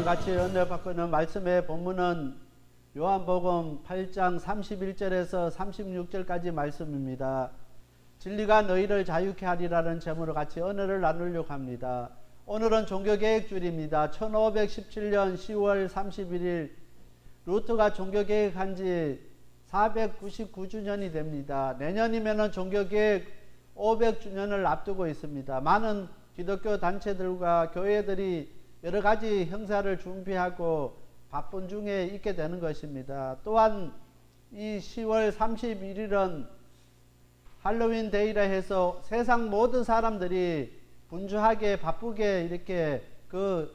오늘 같이 은혜 받고 있는 말씀의 본문은 요한복음 8장 31절에서 36절까지 말씀입니다. 진리가 너희를 자유케 하리라는 제목으로 같이 은혜를 나누려고 합니다. 오늘은 종교개혁주일입니다. 1517년 10월 31일 루터가 종교개혁한 지 499주년이 됩니다. 내년이면 종교개혁 500주년을 앞두고 있습니다. 많은 기독교 단체들과 교회들이 여러 가지 행사를 준비하고 바쁜 중에 있게 되는 것입니다. 또한 이 10월 31일은 할로윈 데이라 해서 세상 모든 사람들이 분주하게 바쁘게 이렇게 그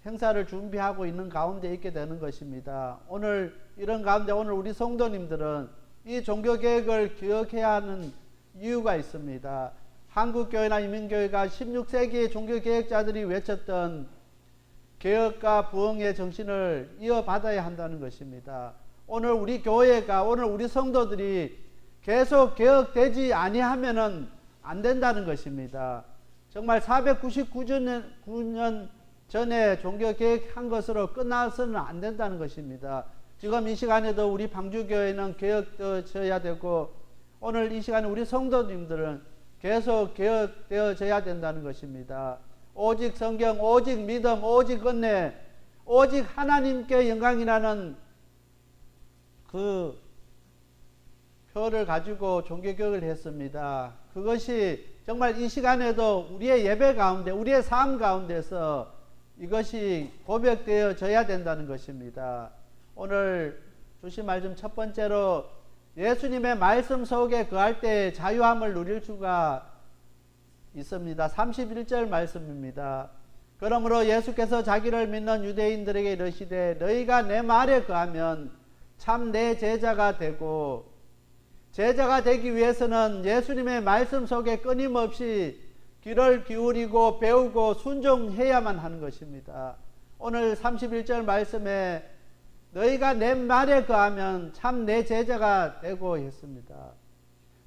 행사를 준비하고 있는 가운데 있게 되는 것입니다. 오늘 이런 가운데 오늘 우리 성도님들은 이 종교개혁을 기억해야 하는 이유가 있습니다. 한국교회나 이민교회가 16세기의 종교개혁자들이 외쳤던 개혁과 부흥의 정신을 이어받아야 한다는 것입니다. 오늘 우리 교회가, 오늘 우리 성도들이 계속 개혁되지 아니하면은 안 된다는 것입니다. 정말 499년 전에 종교개혁한 것으로 끝나서는 안 된다는 것입니다. 지금 이 시간에도 우리 방주교회는 개혁되어져야 되고, 오늘 이 시간에 우리 성도님들은 계속 개혁되어져야 된다는 것입니다. 오직 성경, 오직 믿음, 오직 은혜, 오직 하나님께 영광이라는 그 표를 가지고 종교개혁을 했습니다. 그것이 정말 이 시간에도 우리의 예배 가운데, 우리의 삶 가운데서 이것이 고백되어져야 된다는 것입니다. 오늘 주신 말씀 첫 번째로 예수님의 말씀 속에 거할 때 자유함을 누릴 수가 있습니다. 31절 말씀입니다. 그러므로 예수께서 자기를 믿는 유대인들에게 이르시되 너희가 내 말에 거하면 참 내 제자가 되고, 제자가 되기 위해서는 예수님의 말씀 속에 끊임없이 귀를 기울이고 배우고 순종해야만 하는 것입니다. 오늘 31절 말씀에 너희가 내 말에 거하면 참 내 제자가 되고 했습니다.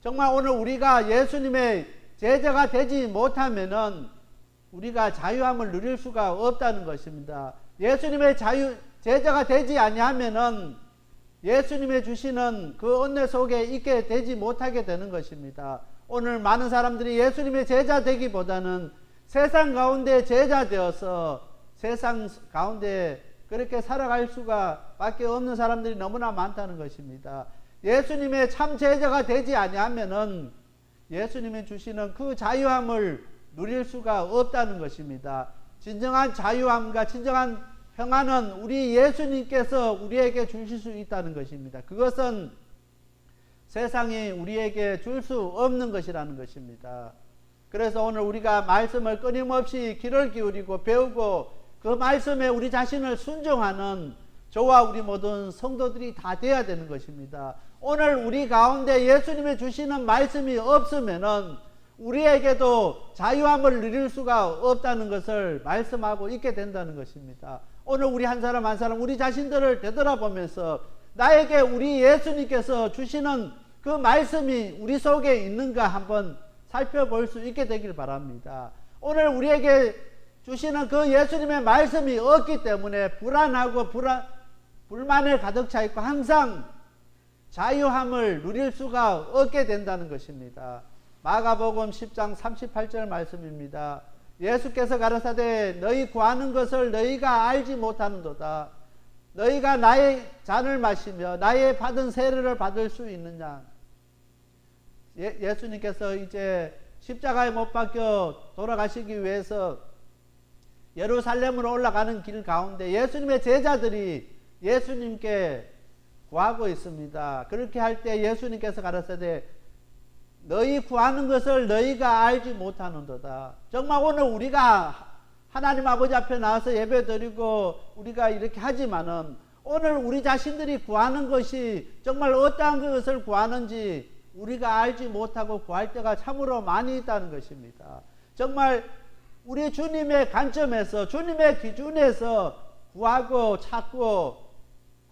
정말 오늘 우리가 예수님의 제자가 되지 못하면은 우리가 자유함을 누릴 수가 없다는 것입니다. 예수님의 제자가 되지 아니하면은 예수님의 주시는 그 은혜 속에 있게 되지 못하게 되는 것입니다. 오늘 많은 사람들이 예수님의 제자 되기보다는 세상 가운데 제자 되어서 세상 가운데 그렇게 살아갈 수가 밖에 없는 사람들이 너무나 많다는 것입니다. 예수님의 참 제자가 되지 아니하면은 예수님이 주시는 그 자유함을 누릴 수가 없다는 것입니다. 진정한 자유함과 진정한 평안은 우리 예수님께서 우리에게 주실 수 있다는 것입니다. 그것은 세상이 우리에게 줄 수 없는 것이라는 것입니다. 그래서 오늘 우리가 말씀을 끊임없이 귀를 기울이고 배우고 그 말씀에 우리 자신을 순종하는 저와 우리 모든 성도들이 다 되어야 되는 것입니다. 오늘 우리 가운데 예수님이 주시는 말씀이 없으면은 우리에게도 자유함을 누릴 수가 없다는 것을 말씀하고 있게 된다는 것입니다. 오늘 우리 한 사람 한 사람 우리 자신들을 되돌아보면서 나에게 우리 예수님께서 주시는 그 말씀이 우리 속에 있는가 한번 살펴볼 수 있게 되길 바랍니다. 오늘 우리에게 주시는 그 예수님의 말씀이 없기 때문에 불안하고 불만에 가득 차 있고 항상 자유함을 누릴 수가 없게 된다는 것입니다. 마가복음 10장 38절 말씀입니다. 예수께서 가라사대 너희 구하는 것을 너희가 알지 못하는도다. 너희가 나의 잔을 마시며 나의 받은 세례를 받을 수 있느냐. 예수님께서 이제 십자가에 못 박혀 돌아가시기 위해서 예루살렘으로 올라가는 길 가운데 예수님의 제자들이 예수님께 구하고 있습니다. 그렇게 할 때 예수님께서 가라사대 너희 구하는 것을 너희가 알지 못하는도다. 정말 오늘 우리가 하나님 아버지 앞에 나와서 예배 드리고 우리가 이렇게 하지만은 오늘 우리 자신들이 구하는 것이 정말 어떠한 것을 구하는지 우리가 알지 못하고 구할 때가 참으로 많이 있다는 것입니다. 정말 우리 주님의 관점에서 주님의 기준에서 구하고 찾고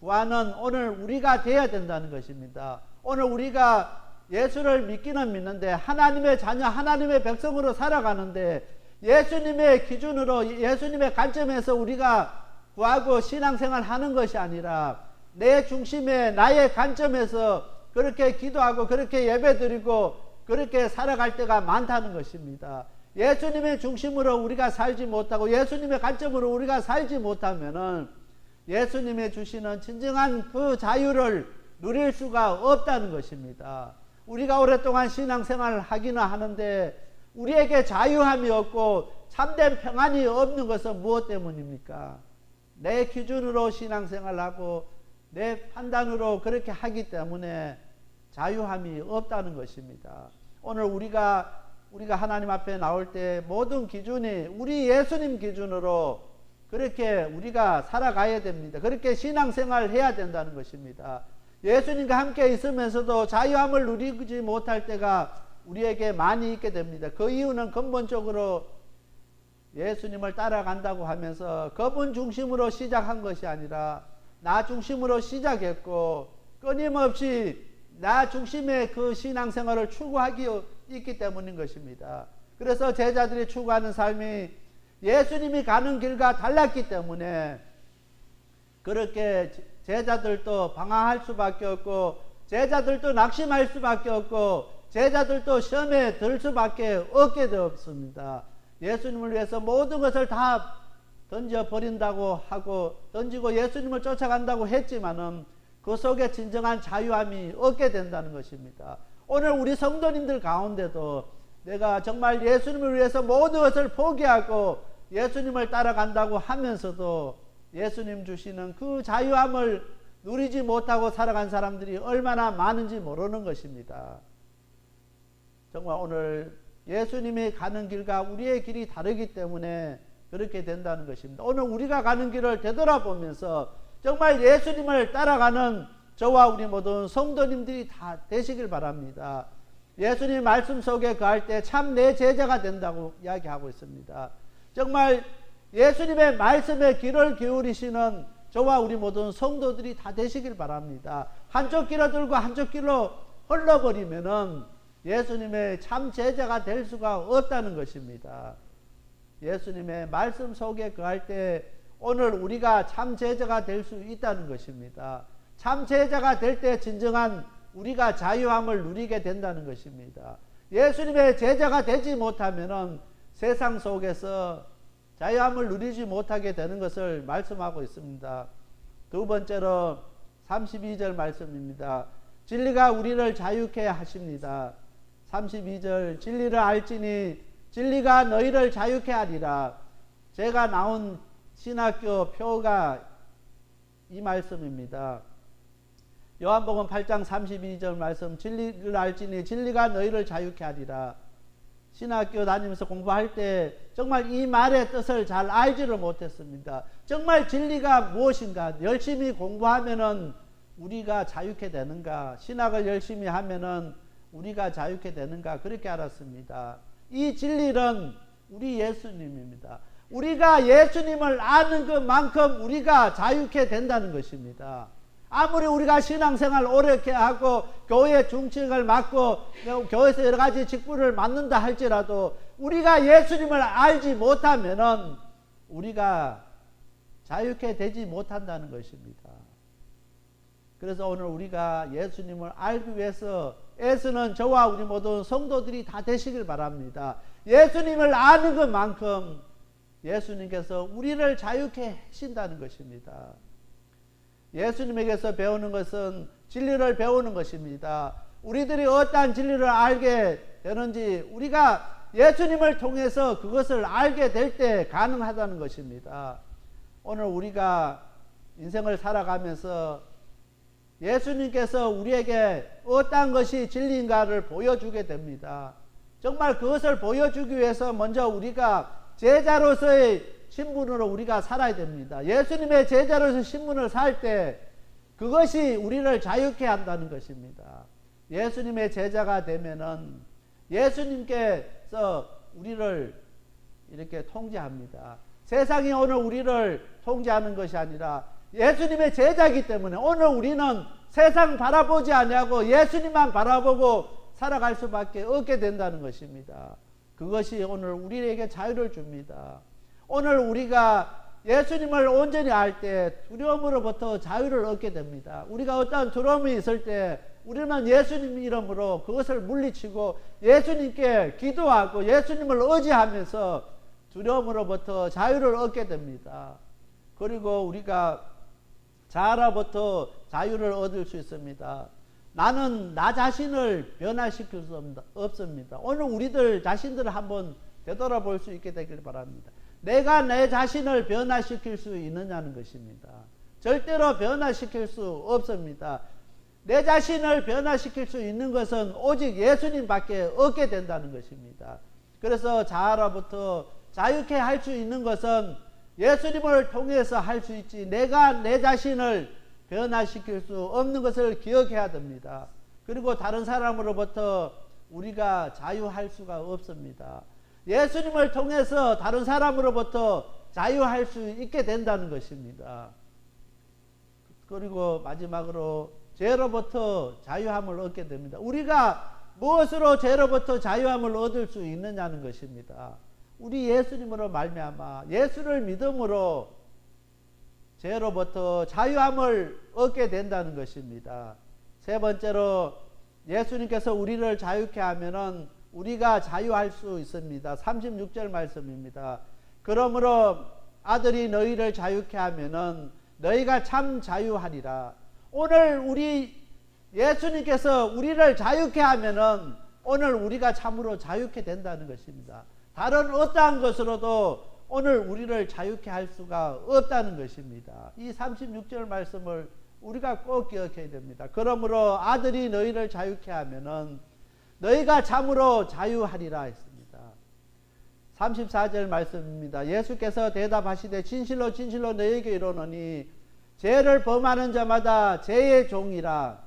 구하는 오늘 우리가 되어야 된다는 것입니다. 오늘 우리가 예수를 믿기는 믿는데 하나님의 자녀 하나님의 백성으로 살아가는데 예수님의 기준으로 예수님의 관점에서 우리가 구하고 신앙생활 하는 것이 아니라 내 중심에 나의 관점에서 그렇게 기도하고 그렇게 예배드리고 그렇게 살아갈 때가 많다는 것입니다. 예수님의 중심으로 우리가 살지 못하고 예수님의 관점으로 우리가 살지 못하면은 예수님의 주시는 진정한 그 자유를 누릴 수가 없다는 것입니다. 우리가 오랫동안 신앙생활을 하기는 하는데 우리에게 자유함이 없고 참된 평안이 없는 것은 무엇 때문입니까? 내 기준으로 신앙생활하고 내 판단으로 그렇게 하기 때문에 자유함이 없다는 것입니다. 오늘 우리가 하나님 앞에 나올 때 모든 기준이 우리 예수님 기준으로 그렇게 우리가 살아가야 됩니다. 그렇게 신앙생활을 해야 된다는 것입니다. 예수님과 함께 있으면서도 자유함을 누리지 못할 때가 우리에게 많이 있게 됩니다. 그 이유는 근본적으로 예수님을 따라간다고 하면서 그분 중심으로 시작한 것이 아니라 나 중심으로 시작했고 끊임없이 나 중심의 그 신앙생활을 추구하기 있기 때문인 것입니다. 그래서 제자들이 추구하는 삶이 예수님이 가는 길과 달랐기 때문에 그렇게 제자들도 방황할 수밖에 없고 제자들도 낙심할 수밖에 없고 제자들도 시험에 들 수밖에 없게 되었습니다. 예수님을 위해서 모든 것을 다 던져버린다고 하고 던지고 예수님을 쫓아간다고 했지만은 그 속에 진정한 자유함이 없게 된다는 것입니다. 오늘 우리 성도님들 가운데도 내가 정말 예수님을 위해서 모든 것을 포기하고 예수님을 따라간다고 하면서도 예수님 주시는 그 자유함을 누리지 못하고 살아간 사람들이 얼마나 많은지 모르는 것입니다. 정말 오늘 예수님이 가는 길과 우리의 길이 다르기 때문에 그렇게 된다는 것입니다. 오늘 우리가 가는 길을 되돌아보면서 정말 예수님을 따라가는 저와 우리 모든 성도님들이 다 되시길 바랍니다. 예수님 말씀 속에 거할 때 참 내 제자가 된다고 이야기하고 있습니다. 정말 예수님의 말씀에 귀를 기울이시는 저와 우리 모든 성도들이 다 되시길 바랍니다. 한쪽 귀로 들고 한쪽 귀로 흘러버리면은 예수님의 참 제자가 될 수가 없다는 것입니다. 예수님의 말씀 속에 거할 때 오늘 우리가 참 제자가 될 수 있다는 것입니다. 참 제자가 될 때 진정한 우리가 자유함을 누리게 된다는 것입니다. 예수님의 제자가 되지 못하면은 세상 속에서 자유함을 누리지 못하게 되는 것을 말씀하고 있습니다. 두 번째로 32절 말씀입니다. 진리가 우리를 자유케 하십니다. 32절 진리를 알지니 진리가 너희를 자유케 하리라. 제가 나온 신학교 표가 이 말씀입니다. 요한복음 8장 32절 말씀 진리를 알지니 진리가 너희를 자유케 하리라. 신학교 다니면서 공부할 때 정말 이 말의 뜻을 잘 알지를 못했습니다. 정말 진리가 무엇인가? 열심히 공부하면은 우리가 자유케 되는가? 신학을 열심히 하면은 우리가 자유케 되는가? 그렇게 알았습니다. 이 진리는 우리 예수님입니다. 우리가 예수님을 아는 것만큼 우리가 자유케 된다는 것입니다. 아무리 우리가 신앙생활 오래게 하고 교회 중직을 맡고 교회에서 여러 가지 직분을 맡는다 할지라도 우리가 예수님을 알지 못하면은 우리가 자유케 되지 못한다는 것입니다. 그래서 오늘 우리가 예수님을 알기 위해서 애쓰는 저와 우리 모든 성도들이 다 되시길 바랍니다. 예수님을 아는 것만큼 예수님께서 우리를 자유케 하신다는 것입니다. 예수님에게서 배우는 것은 진리를 배우는 것입니다. 우리들이 어떠한 진리를 알게 되는지 우리가 예수님을 통해서 그것을 알게 될 때 가능하다는 것입니다. 오늘 우리가 인생을 살아가면서 예수님께서 우리에게 어떠한 것이 진리인가를 보여주게 됩니다. 정말 그것을 보여주기 위해서 먼저 우리가 제자로서의 신분으로 우리가 살아야 됩니다. 예수님의 제자로서 신분을 살 때 그것이 우리를 자유케 한다는 것입니다. 예수님의 제자가 되면은 예수님께서 우리를 이렇게 통제합니다. 세상이 오늘 우리를 통제하는 것이 아니라 예수님의 제자이기 때문에 오늘 우리는 세상 바라보지 아니하고 예수님만 바라보고 살아갈 수밖에 없게 된다는 것입니다. 그것이 오늘 우리에게 자유를 줍니다. 오늘 우리가 예수님을 온전히 알 때 두려움으로부터 자유를 얻게 됩니다. 우리가 어떠한 두려움이 있을 때 우리는 예수님 이름으로 그것을 물리치고 예수님께 기도하고 예수님을 의지하면서 두려움으로부터 자유를 얻게 됩니다. 그리고 우리가 자아로부터 자유를 얻을 수 있습니다. 나는 나 자신을 변화시킬 수 없습니다. 오늘 우리들 자신들을 한번 되돌아볼 수 있게 되길 바랍니다. 내가 내 자신을 변화시킬 수 있느냐는 것입니다. 절대로 변화시킬 수 없습니다. 내 자신을 변화시킬 수 있는 것은 오직 예수님밖에 없게 된다는 것입니다. 그래서 자아로부터 자유케 할 수 있는 것은 예수님을 통해서 할 수 있지 내가 내 자신을 변화시킬 수 없는 것을 기억해야 됩니다. 그리고 다른 사람으로부터 우리가 자유할 수가 없습니다. 예수님을 통해서 다른 사람으로부터 자유할 수 있게 된다는 것입니다. 그리고 마지막으로 죄로부터 자유함을 얻게 됩니다. 우리가 무엇으로 죄로부터 자유함을 얻을 수 있느냐는 것입니다. 우리 예수님으로 말미암아 예수를 믿음으로 죄로부터 자유함을 얻게 된다는 것입니다. 세 번째로 예수님께서 우리를 자유케 하면은 우리가 자유할 수 있습니다. 36절 말씀입니다. 그러므로 아들이 너희를 자유케 하면은 너희가 참 자유하리라. 오늘 우리 예수님께서 우리를 자유케 하면은 오늘 우리가 참으로 자유케 된다는 것입니다. 다른 어떠한 것으로도 오늘 우리를 자유케 할 수가 없다는 것입니다. 이 36절 말씀을 우리가 꼭 기억해야 됩니다. 그러므로 아들이 너희를 자유케 하면은 너희가 참으로 자유하리라 했습니다. 34절 말씀입니다. 예수께서 대답하시되 진실로 진실로 너희에게 이르노니 죄를 범하는 자마다 죄의 종이라.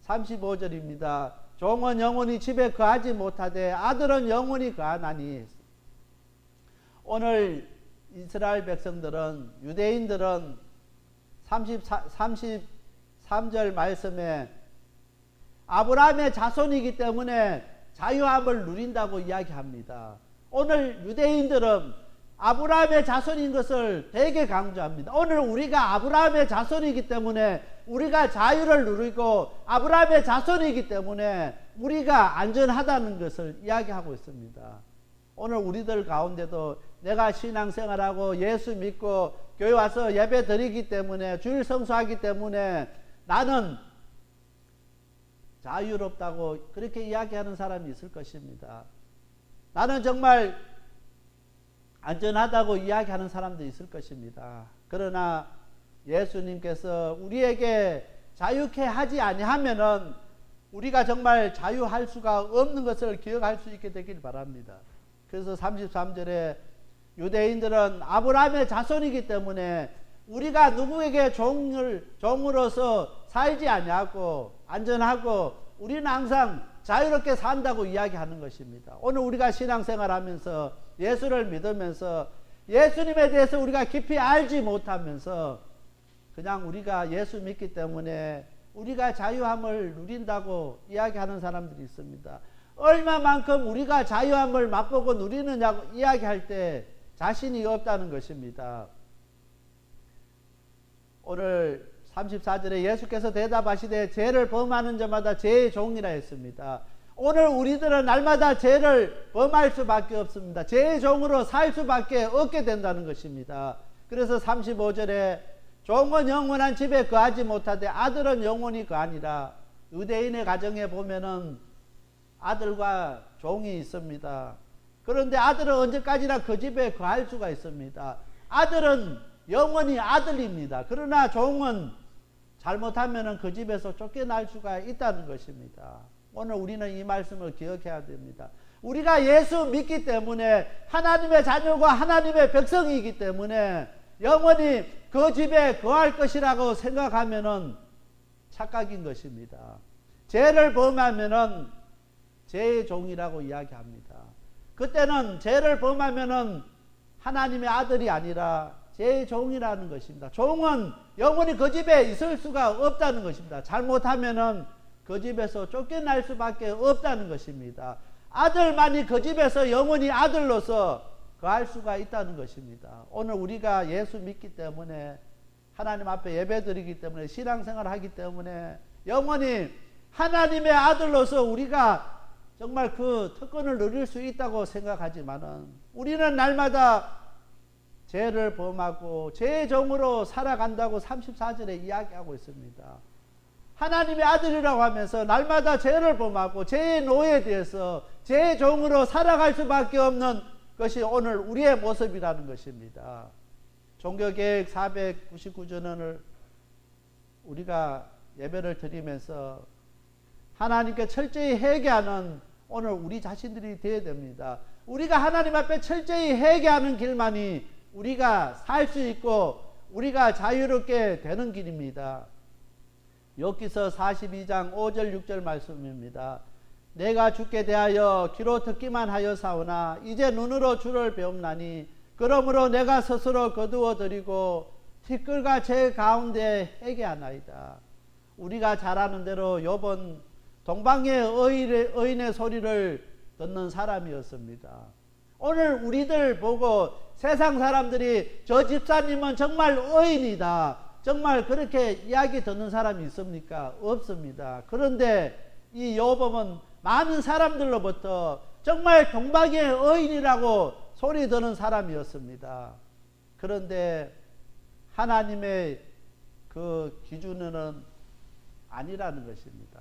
35절입니다. 종은 영원히 집에 거하지 못하되 아들은 영원히 거하나니. 오늘 이스라엘 백성들은 유대인들은 33절 말씀에 아브라함의 자손이기 때문에 자유함을 누린다고 이야기합니다. 오늘 유대인들은 아브라함의 자손인 것을 되게 강조합니다. 오늘 우리가 아브라함의 자손이기 때문에 우리가 자유를 누리고 아브라함의 자손이기 때문에 우리가 안전하다는 것을 이야기하고 있습니다. 오늘 우리들 가운데도 내가 신앙생활하고 예수 믿고 교회 와서 예배 드리기 때문에 주일 성수하기 때문에 나는 자유롭다고 그렇게 이야기하는 사람이 있을 것입니다. 나는 정말 안전하다고 이야기하는 사람도 있을 것입니다. 그러나 예수님께서 우리에게 자유케 하지 아니하면은 우리가 정말 자유할 수가 없는 것을 기억할 수 있게 되길 바랍니다. 그래서 33절에 유대인들은 아브라함의 자손이기 때문에 우리가 누구에게 종으로서 살지 아니하고 안전하고 우리는 항상 자유롭게 산다고 이야기하는 것입니다. 오늘 우리가 신앙생활하면서 예수를 믿으면서 예수님에 대해서 우리가 깊이 알지 못하면서 그냥 우리가 예수 믿기 때문에 우리가 자유함을 누린다고 이야기하는 사람들이 있습니다. 얼마만큼 우리가 자유함을 맛보고 누리느냐고 이야기할 때 자신이 없다는 것입니다. 오늘 34절에 예수께서 대답하시되 죄를 범하는 자마다 죄의 종이라 했습니다. 오늘 우리들은 날마다 죄를 범할 수밖에 없습니다. 죄의 종으로 살 수밖에 없게 된다는 것입니다. 그래서 35절에 종은 영원한 집에 거하지 못하되 아들은 영원히 거하니라. 유대인의 가정에 보면은 아들과 종이 있습니다. 그런데 아들은 언제까지나 그 집에 거할 수가 있습니다. 아들은 영원히 아들입니다. 그러나 종은 잘못하면 그 집에서 쫓겨날 수가 있다는 것입니다. 오늘 우리는 이 말씀을 기억해야 됩니다. 우리가 예수 믿기 때문에 하나님의 자녀가 하나님의 백성이기 때문에 영원히 그 집에 거할 것이라고 생각하면은 착각인 것입니다. 죄를 범하면은 죄의 종이라고 이야기합니다. 그때는 죄를 범하면은 하나님의 아들이 아니라 죄의 종이라는 것입니다. 종은 영원히 그 집에 있을 수가 없다는 것입니다. 잘못하면은 그 집에서 쫓겨날 수밖에 없다는 것입니다. 아들만이 그 집에서 영원히 아들로서 거할 수가 있다는 것입니다. 오늘 우리가 예수 믿기 때문에 하나님 앞에 예배드리기 때문에 신앙생활을 하기 때문에 영원히 하나님의 아들로서 우리가 정말 그 특권을 누릴 수 있다고 생각하지만은 우리는 날마다 죄를 범하고 죄의 종으로 살아간다고 34절에 이야기하고 있습니다. 하나님의 아들이라고 하면서 날마다 죄를 범하고 죄의 노예에 대해서 죄의 종으로 살아갈 수밖에 없는 것이 오늘 우리의 모습이라는 것입니다. 종교개혁 499전을 우리가 예배를 드리면서 하나님께 철저히 회개하는 오늘 우리 자신들이 되어야 됩니다. 우리가 하나님 앞에 철저히 회개하는 길만이 우리가 살 수 있고 우리가 자유롭게 되는 길입니다. 욥기서 42장 5절 6절 말씀입니다. 내가 주께 대하여 귀로 듣기만 하였사오나 이제 눈으로 주를 배움나니 그러므로 내가 스스로 거두어 드리고 티끌과 제 가운데 회개하나이다. 우리가 잘 아는 대로 욥은 동방의 의인의 소리를 듣는 사람이었습니다. 오늘 우리들 보고 세상 사람들이 저 집사님은 정말 의인이다, 정말 그렇게 이야기 듣는 사람이 있습니까? 없습니다. 그런데 이 욥은 많은 사람들로부터 정말 동방의 의인이라고 소리 듣는 사람이었습니다. 그런데 하나님의 그 기준은 아니라는 것입니다.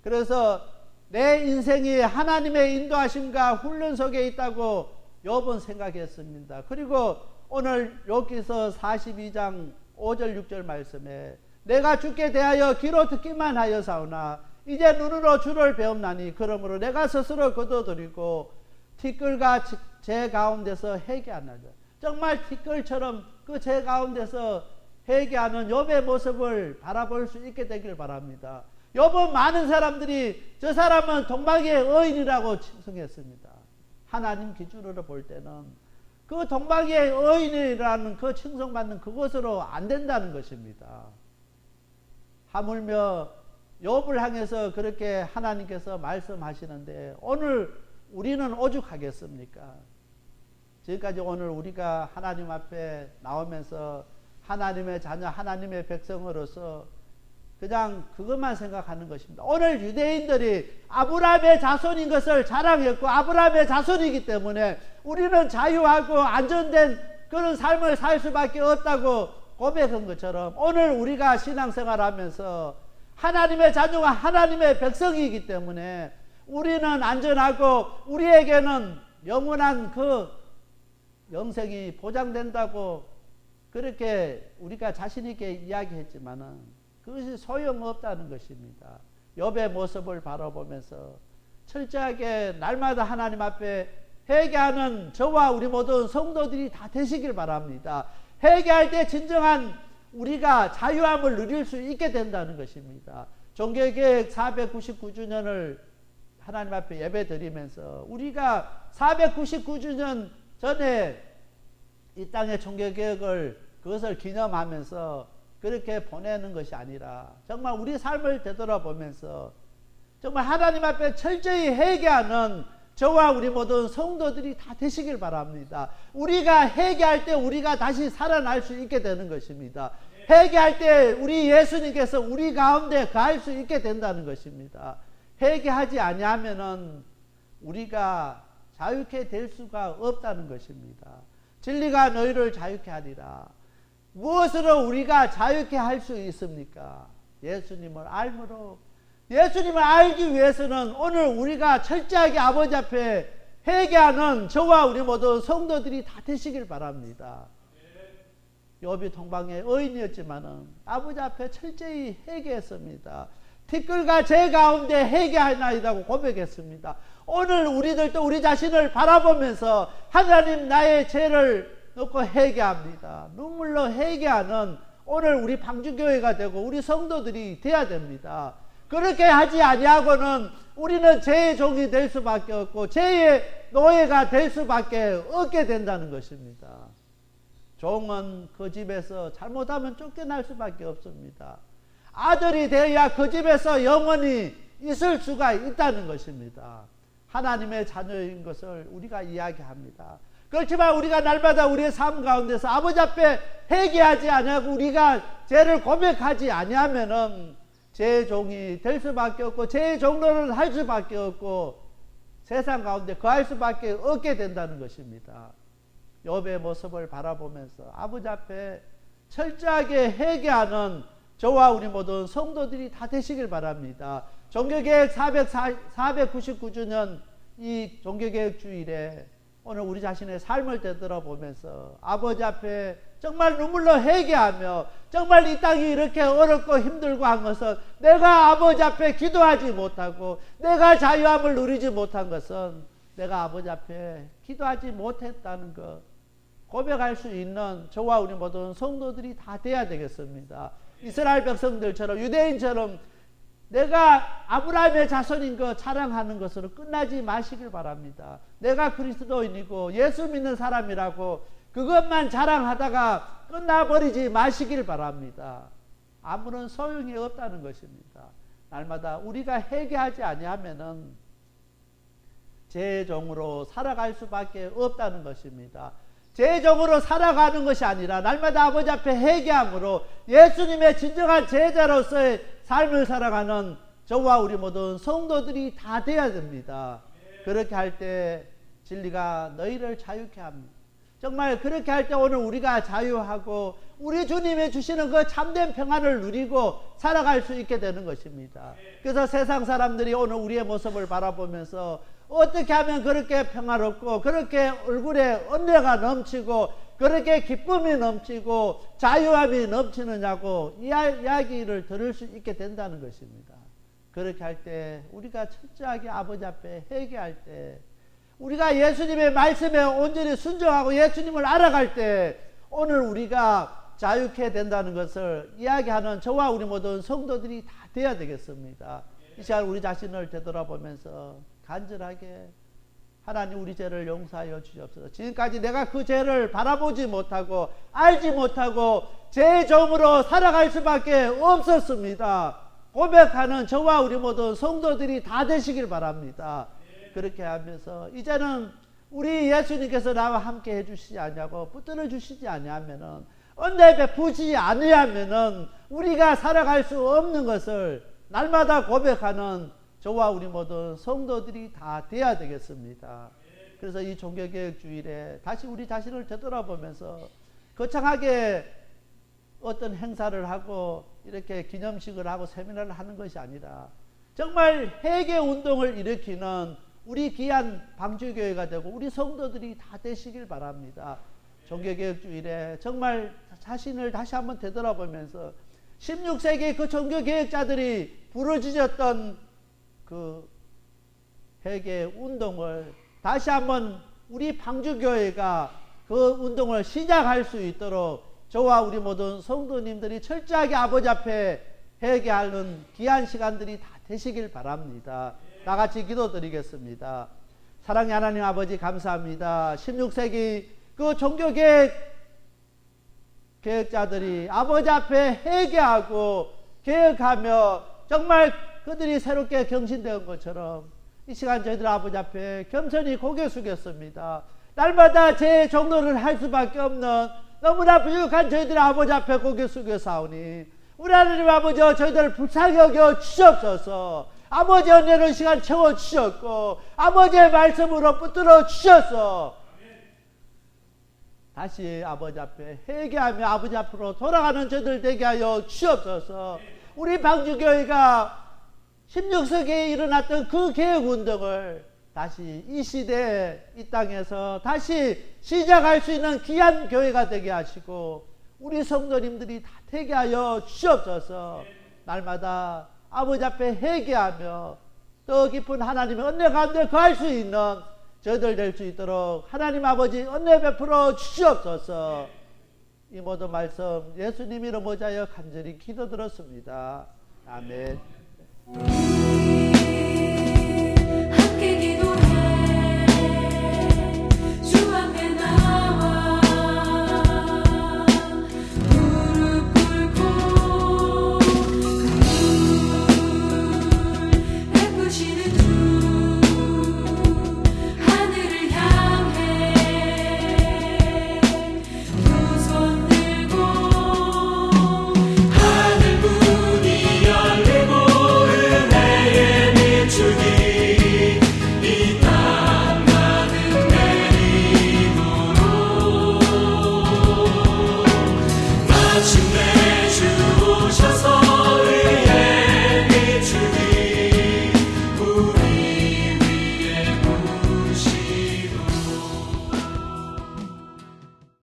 그래서 내 인생이 하나님의 인도하심과 훈련 속에 있다고 욥은 생각했습니다. 그리고 오늘 욥기서 42장 5절 6절 말씀에 내가 주께 대하여 귀로 듣기만 하여사오나 이제 눈으로 주를 배움나니 그러므로 내가 스스로 거둬들이고 티끌과 제 가운데서 회개하나이다. 정말 티끌처럼 그 제 가운데서 회개하는 욥의 모습을 바라볼 수 있게 되길 바랍니다. 욥은 많은 사람들이 저 사람은 동방의 의인이라고 칭송했습니다. 하나님 기준으로 볼 때는 그 동방의 의인이라는 그 칭송받는 그것으로 안 된다는 것입니다. 하물며 욥을 향해서 그렇게 하나님께서 말씀하시는데 오늘 우리는 오죽하겠습니까? 지금까지 오늘 우리가 하나님 앞에 나오면서 하나님의 자녀, 하나님의 백성으로서 그냥 그것만 생각하는 것입니다. 오늘 유대인들이 아브라함의 자손인 것을 자랑했고 아브라함의 자손이기 때문에 우리는 자유하고 안전된 그런 삶을 살 수밖에 없다고 고백한 것처럼 오늘 우리가 신앙생활하면서 하나님의 자녀가 하나님의 백성이기 때문에 우리는 안전하고 우리에게는 영원한 그 영생이 보장된다고 그렇게 우리가 자신 있게 이야기했지만은 그것이 소용없다는 것입니다. 욥의 모습을 바라보면서 철저하게 날마다 하나님 앞에 회개하는 저와 우리 모든 성도들이 다 되시길 바랍니다. 회개할 때 진정한 우리가 자유함을 누릴 수 있게 된다는 것입니다. 종교개혁 499주년을 하나님 앞에 예배 드리면서 우리가 499주년 전에 이 땅의 종교개혁을 그것을 기념하면서 그렇게 보내는 것이 아니라 정말 우리 삶을 되돌아보면서 정말 하나님 앞에 철저히 회개하는 저와 우리 모든 성도들이 다 되시길 바랍니다. 우리가 회개할 때 우리가 다시 살아날 수 있게 되는 것입니다. 회개할 때 우리 예수님께서 우리 가운데 거할 수 있게 된다는 것입니다. 회개하지 아니하면은 우리가 자유케 될 수가 없다는 것입니다. 진리가 너희를 자유케 하리라. 무엇으로 우리가 자유케 할 수 있습니까? 예수님을 알므로. 예수님을 알기 위해서는 오늘 우리가 철저하게 아버지 앞에 회개하는 저와 우리 모든 성도들이 다 되시길 바랍니다. 욥이 동방의 의인이었지만은 아버지 앞에 철저히 회개했습니다. 티끌과 제 가운데 회개하나이다고 고백했습니다. 오늘 우리들도 우리 자신을 바라보면서 하나님 나의 죄를 놓고 회개합니다. 눈물로 회개하는 오늘 우리 방주교회가 되고 우리 성도들이 돼야 됩니다. 그렇게 하지 아니하고는 우리는 죄의 종이 될 수밖에 없고 죄의 노예가 될 수밖에 없게 된다는 것입니다. 종은 그 집에서 잘못하면 쫓겨날 수밖에 없습니다. 아들이 되어야 그 집에서 영원히 있을 수가 있다는 것입니다. 하나님의 자녀인 것을 우리가 이야기합니다. 그렇지만 우리가 날마다 우리의 삶 가운데서 아버지 앞에 회개하지 아니하고 우리가 죄를 고백하지 아니하면은 죄의 종이 될 수밖에 없고 죄의 종로를 할 수밖에 없고 세상 가운데 거할 수밖에 없게 된다는 것입니다. 욥의 모습을 바라보면서 아버지 앞에 철저하게 회개하는 저와 우리 모든 성도들이 다 되시길 바랍니다. 종교개혁 499주년 이 종교개혁 주일에 오늘 우리 자신의 삶을 되돌아보면서 아버지 앞에 정말 눈물로 회개하며 정말 이 땅이 이렇게 어렵고 힘들고 한 것은 내가 아버지 앞에 기도하지 못하고 내가 자유함을 누리지 못한 것은 내가 아버지 앞에 기도하지 못했다는 것 고백할 수 있는 저와 우리 모든 성도들이 다 돼야 되겠습니다. 이스라엘 백성들처럼 유대인처럼 내가 아브라함의 자손인 거 자랑하는 것으로 끝나지 마시길 바랍니다. 내가 그리스도인이고 예수 믿는 사람이라고 그것만 자랑하다가 끝나버리지 마시길 바랍니다. 아무런 소용이 없다는 것입니다. 날마다 우리가 회개하지 아니하면은 죄의 종으로 살아갈 수밖에 없다는 것입니다. 죄의 종으로 살아가는 것이 아니라 날마다 아버지 앞에 회개함으로 예수님의 진정한 제자로서의 삶을 살아가는 저와 우리 모든 성도들이 다 되어야 됩니다. 그렇게 할 때 진리가 너희를 자유케 합니다. 정말 그렇게 할 때 오늘 우리가 자유하고 우리 주님이 주시는 그 참된 평안을 누리고 살아갈 수 있게 되는 것입니다. 그래서 세상 사람들이 오늘 우리의 모습을 바라보면서 어떻게 하면 그렇게 평화롭고 그렇게 얼굴에 은혜가 넘치고 그렇게 기쁨이 넘치고 자유함이 넘치느냐고 이야기를 들을 수 있게 된다는 것입니다. 그렇게 할 때 우리가 철저하게 아버지 앞에 회개할 때 우리가 예수님의 말씀에 온전히 순종하고 예수님을 알아갈 때 오늘 우리가 자유케 된다는 것을 이야기하는 저와 우리 모든 성도들이 다 돼야 되겠습니다. 이 시간 우리 자신을 되돌아보면서 간절하게 하나님 우리 죄를 용서하여 주시옵소서. 지금까지 내가 그 죄를 바라보지 못하고 알지 못하고 죄의 종으로 살아갈 수밖에 없었습니다. 고백하는 저와 우리 모든 성도들이 다 되시길 바랍니다. 그렇게 하면서 이제는 우리 예수님께서 나와 함께 해주시지 아니하고 붙들어 주시지 아니하면은 은혜 베푸지 아니하면은 우리가 살아갈 수 없는 것을 날마다 고백하는 저와 우리 모든 성도들이 다 돼야 되겠습니다. 그래서 이 종교개혁 주일에 다시 우리 자신을 되돌아보면서 거창하게 어떤 행사를 하고 이렇게 기념식을 하고 세미나를 하는 것이 아니라 정말 회개 운동을 일으키는 우리 귀한 방주교회가 되고 우리 성도들이 다 되시길 바랍니다. 종교개혁 주일에 정말 자신을 다시 한번 되돌아보면서 16세기 그 종교개혁자들이 부르짖었던 그 회개 운동을 다시 한번 우리 방주교회가 그 운동을 시작할 수 있도록 저와 우리 모든 성도님들이 철저하게 아버지 앞에 회개하는 귀한 시간들이 다 되시길 바랍니다. 다 같이 기도드리겠습니다. 사랑의 하나님 아버지 감사합니다. 16세기 그 종교개혁자들이 아버지 앞에 회개하고 개혁하며 정말 그들이 새롭게 경신된 것처럼 이 시간 저희들 아버지 앞에 겸손히 고개 숙였습니다. 날마다 제 종로를 할 수밖에 없는 너무나 부족한 저희들 아버지 앞에 고개 숙여 사오니 우리 하나님 아버지 저희들을 불쌍히 여겨 주시옵소서. 아버지 은혜로 시간 채워 주셨고 아버지의 말씀으로 붙들어 주셔서 다시 아버지 앞에 회개하며 아버지 앞으로 돌아가는 저희들 되게 하여 주시옵소서. 우리 방주교회가 16세기에 일어났던 그 개혁운동을 다시 이 시대에 이 땅에서 다시 시작할 수 있는 귀한 교회가 되게 하시고 우리 성도님들이 다 되게 하여 주시옵소서. 날마다 아버지 앞에 회개하며 더 깊은 하나님의 은혜 가운데 거할 수 있는 저희들 될 수 있도록 하나님 아버지 은혜 베풀어 주시옵소서. 이 모든 말씀 예수님 이름 모자여 간절히 기도드렸습니다. 아멘.